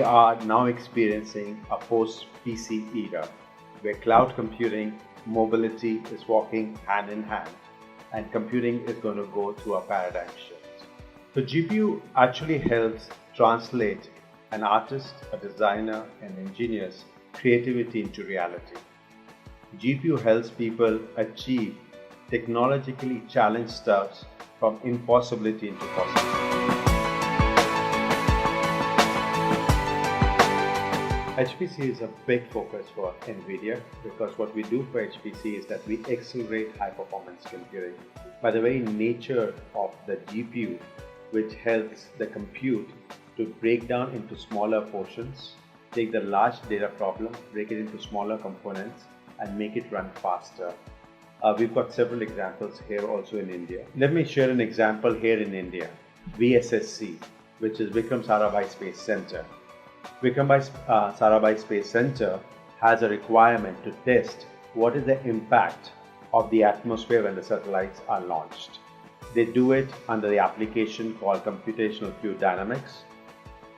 we are now experiencing a post-PC era where cloud computing, mobility is walking hand in hand, and computing is going to go through a paradigm shift. So GPU actually helps translate an artist, a designer, and engineer's creativity into reality. GPU helps people achieve technologically challenged stuff from impossibility into possibility. HPC is a big focus for Nvidia because what we do for HPC is that we accelerate high performance computing. By the very nature of the GPU, which helps the compute to break down into smaller portions, take the large data problem, break it into smaller components, and make it run faster. We've got several examples here also in India. Let me share an example here in India. VSSC, which is Vikram Sarabhai Space Center. Vikram Sarabhai Space Center has a requirement to test what is the impact of the atmosphere when the satellites are launched. They do it under the application called computational fluid dynamics.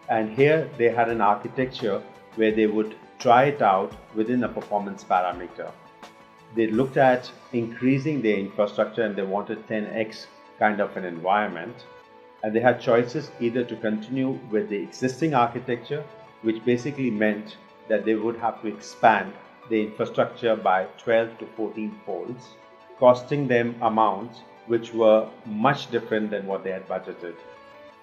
And here they had an architecture where they would try it out within a performance parameter. They looked at increasing their infrastructure and they wanted 10x kind of an environment. And they had choices either to continue with the existing architecture, which basically meant that they would have to expand the infrastructure by 12 to 14 folds, costing them amounts which were much different than what they had budgeted.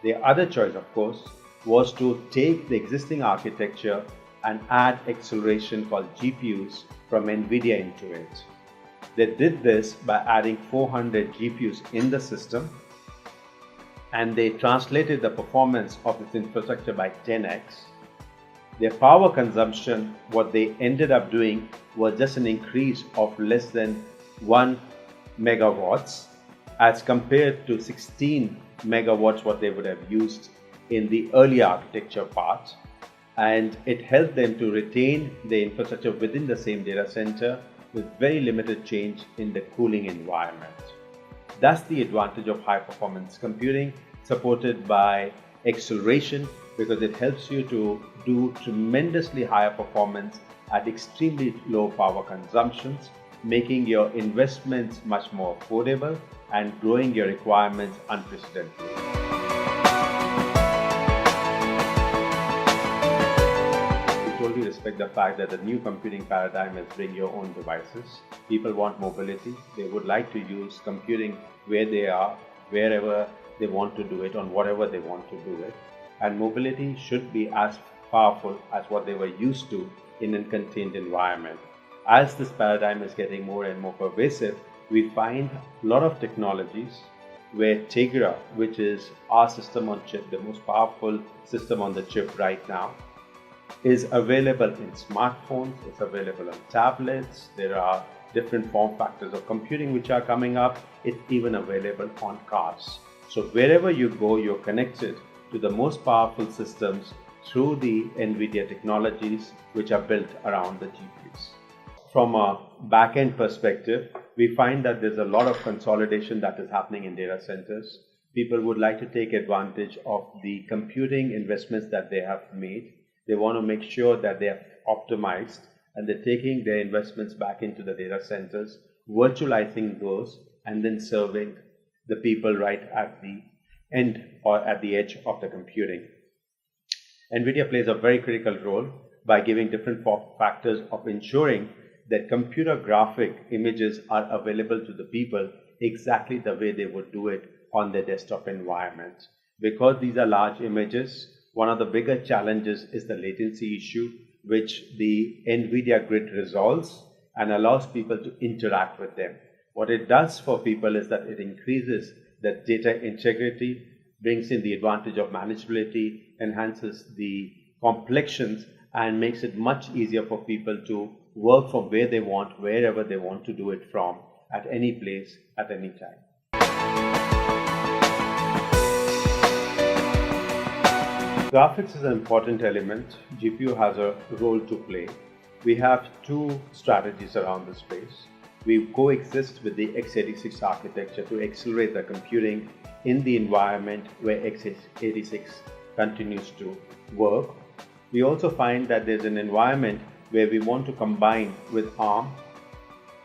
The other choice, of course, was to take the existing architecture and add acceleration called GPUs from Nvidia into it. They did this by adding 400 GPUs in the system, and they translated the performance of this infrastructure by 10x. Their power consumption, what they ended up doing was just an increase of less than 1 megawatts as compared to 16 megawatts what they would have used in the earlier architecture part. And it helped them to retain the infrastructure within the same data center with very limited change in the cooling environment. That's the advantage of high performance computing supported by acceleration, because it helps you to do tremendously higher performance at extremely low power consumptions, making your investments much more affordable and growing your requirements unprecedentedly. We totally respect the fact that the new computing paradigm is bring your own devices. People want mobility. They would like to use computing where they are, wherever they want to do it, on whatever they want to do it. And mobility should be as powerful as what they were used to in a contained environment. As this paradigm is getting more and more pervasive, we find a lot of technologies where Tegra, which is our system on chip, the most powerful system on the chip right now, is available in smartphones, it's available on tablets, there are different form factors of computing which are coming up, it's even available on cars. So wherever you go, you're connected to the most powerful systems through the Nvidia technologies which are built around the GPUs. From a back-end perspective, we find that there's a lot of consolidation that is happening in data centers. People would like to take advantage of the computing investments that they have made. They want to make sure that they are optimized and they're taking their investments back into the data centers, virtualizing those, and then serving the people right at the end or at the edge of the computing. Nvidia plays a very critical role by giving different factors of ensuring that computer graphic images are available to the people exactly the way they would do it on their desktop environment. Because these are large images, one of the bigger challenges is the latency issue, which the Nvidia grid resolves and allows people to interact with them. What it does for people is that it increases the data integrity, brings in the advantage of manageability, enhances the complexions, and makes it much easier for people to work from where they want, wherever they want to do it from, at any place, at any time. Graphics is an important element. GPU has a role to play. We have two strategies around this space. We coexist with the x86 architecture to accelerate the computing in the environment where x86 continues to work. We also find that there's an environment where we want to combine with ARM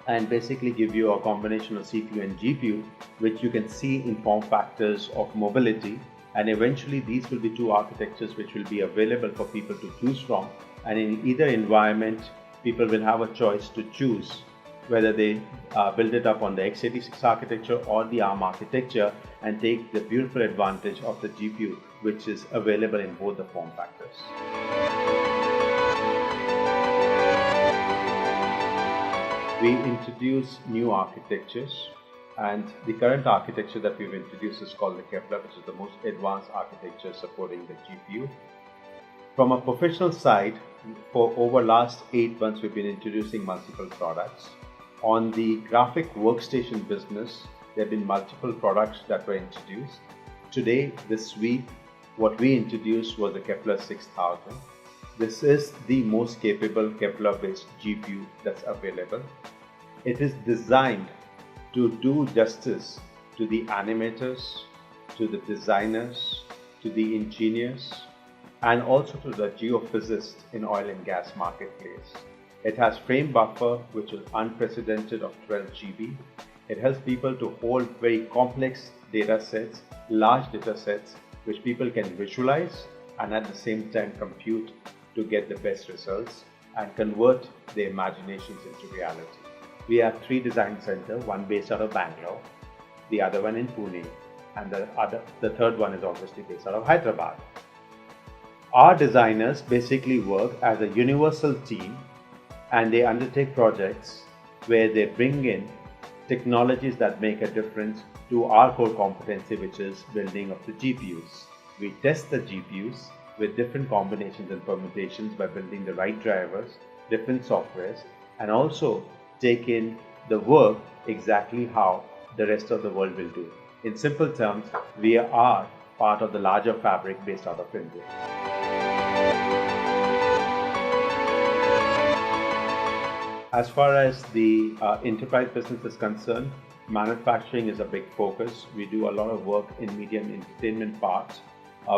and basically give you a combination of CPU and GPU, which you can see in form factors of mobility. And eventually these will be two architectures which will be available for people to choose from. And in either environment, people will have a choice to choose whether they build it up on the x86 architecture or the ARM architecture and take the beautiful advantage of the GPU, which is available in both the form factors. We introduce new architectures, and the current architecture that we've introduced is called the Kepler, which is the most advanced architecture supporting the GPU. From a professional side, for over last 8 months, we've been introducing multiple products. On the graphic workstation business, there have been multiple products that were introduced. Today, this week, what we introduced was the Kepler 6000. This is the most capable Kepler-based GPU that's available. It is designed to do justice to the animators, to the designers, to the engineers, and also to the geophysicists in oil and gas marketplace. It has frame buffer, which is unprecedented, of 12 GB. It helps people to hold very complex data sets, large data sets, which people can visualize and at the same time compute to get the best results and convert their imaginations into reality. We have 3 design centers, one based out of Bangalore, the other one in Pune, and the third one is obviously based out of Hyderabad. Our designers basically work as a universal team, and they undertake projects where they bring in technologies that make a difference to our core competency, which is building of the GPUs. We test the GPUs with different combinations and permutations by building the right drivers, different softwares, and also take in the work exactly how the rest of the world will do. In simple terms, we are part of the larger fabric based out of India. As far as the enterprise business is concerned, manufacturing is a big focus. We do a lot of work in media and entertainment parts.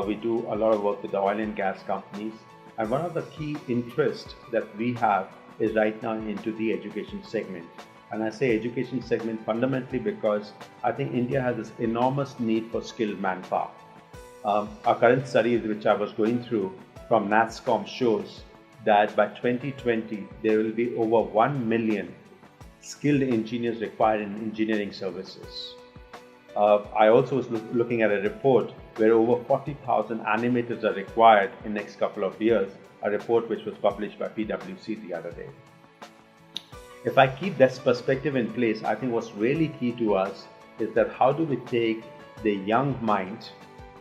We do a lot of work with the oil and gas companies. And one of the key interests that we have is right now into the education segment. And I say education segment fundamentally because I think India has this enormous need for skilled manpower. Our current study, which I was going through from NASSCOM, shows that by 2020, there will be over 1 million skilled engineers required in engineering services. I also was looking at a report where over 40,000 animators are required in the next couple of years, a report which was published by PwC the other day. If I keep this perspective in place, I think what's really key to us is that how do we take the young mind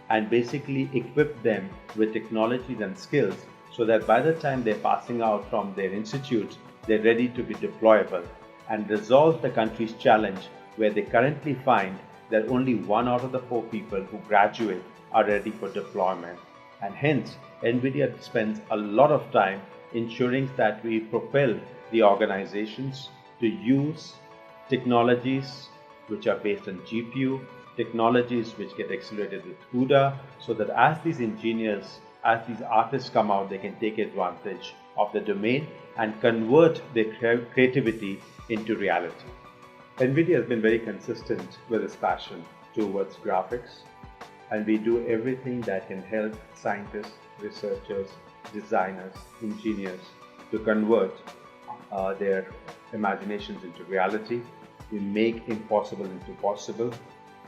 and basically equip them with technologies and skills so that by the time they're passing out from their institutes, they're ready to be deployable and resolve the country's challenge where they currently find that only 1 out of the 4 people who graduate are ready for deployment. And hence, Nvidia spends a lot of time ensuring that we propel the organizations to use technologies which are based on GPU, technologies which get accelerated with CUDA, so that as these engineers, as these artists come out, they can take advantage of the domain and convert their creativity into reality. Nvidia has been very consistent with its passion towards graphics, and we do everything that can help scientists, researchers, designers, engineers to convert their imaginations into reality. We make impossible into possible,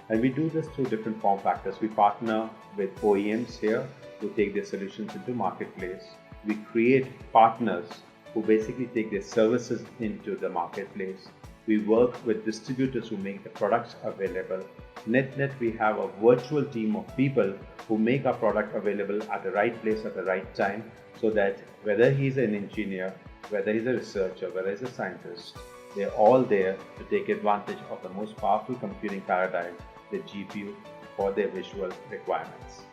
and we do this through different form factors. We partner with OEMs here who take their solutions into marketplace. We create partners who basically take their services into the marketplace. We work with distributors who make the products available. Net, we have a virtual team of people who make our product available at the right place at the right time, so that whether he's an engineer, whether he's a researcher, whether he's a scientist, they're all there to take advantage of the most powerful computing paradigm, the GPU, for their visual requirements.